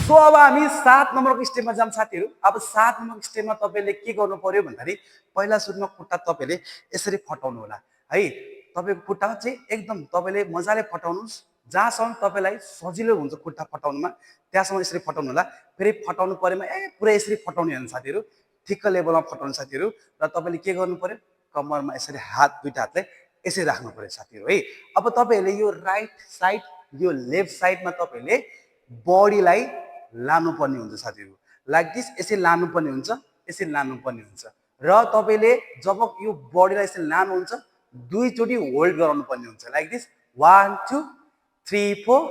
So अब हामी 7 नम्बरको स्टेपमा जाम साथीहरु। अब 7 नम्बरको स्टेपमा तपाईले के गर्नु पर्यो भन्दाखेरि पहिला सुरुमा खुट्टा तपाईले यसरी फटाउनु होला है। तपाईको खुट्टा चाहिँ एकदम तपाईले मजाले फटाउनुस्। जहाँसम्म तपाईलाई सजिलो हुन्छ खुट्टा फटाउनुमा त्यहाँसम्म यसरी फटाउनु होला। फेरि फटाउनु परेमा पुरै यसरी फटाउने हैन साथीहरु। ठिक्क लेभलमा फटाउनु साथीहरु। र तपाईले के गर्नु पर्यो कम्मरमा यसरी हात दुईटा हातले यसरी राख्नु पर्यो साथीहरु है। अब तपाईहरुले यो राइट साइड यो लेफ्ट साइडमा तपाईले बडीलाई लानु पर्ने हुन्छ साथीहरु। लाइक दिस यसरी लानु पर्ने हुन्छ, यसरी लानु पर्ने हुन्छ। र तपाईले जब यो बडीलाई यसरी लानु हुन्छ दुई चोटी होल्ड गराउनु पर्ने हुन्छ। लाइक दिस 1 2 3 4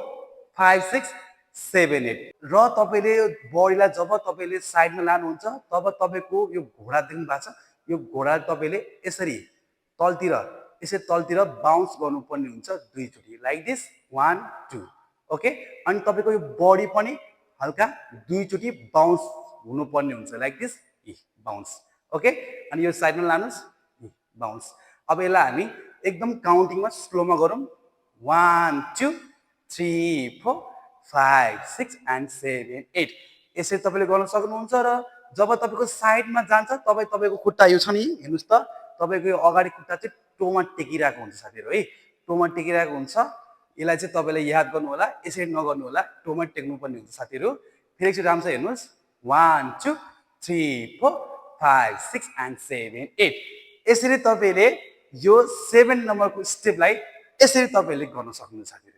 5 6 7 8 र तपाईले यो बडीलाई जब तपाईले साइडमा लानु हुन्छ तब तपाईको यो घोडा देख्नु भएको छ यो घोडा तपाईले यसरी तलतिर यसरी तलतिर बाउन्स गर्नुपर्ने हुन्छ दुई चोटी। Like this 1 2 okay. अनि तपाईको यो बडी पनि हल्का दुई चोटी बाउन्स हुनुपर्ने हुन्छ। Like this bounce okay. अनि यो साइडमा लानुस् बाउन्स। अब यसलाई हामी एकदम काउन्टिङमा स्लोमा गरौँ 1 2 3 4 5 6 and 7 8 यसरी तपाईले गर्न सक्नुहुन्छ। र जब तपाईको साइडमा जान्छ तब तपाईको खुट्टा यो छ नि हेर्नुस् त तपाईको यो अगाडि खुट्टा चाहिँ टोमा टेकिरहेको हुन्छ साथीहरु है। टोमा टेकिरहेको हुन्छ। यसलाई चाहिँ तपाईले याद गर्नु होला यसरी नगर्नु होला टोमा टेक्नु पर्ने हुन्छ साथीहरु। फेरि एकचोटि राम्रोसँग हेर्नुस् 1 2 3 4 5 6 and 7 8 यसरी तपाईले यो 7 नम्बरको स्टेपलाई यसरी तपाईले गर्न सक्नुहुन्छ साथीहरु।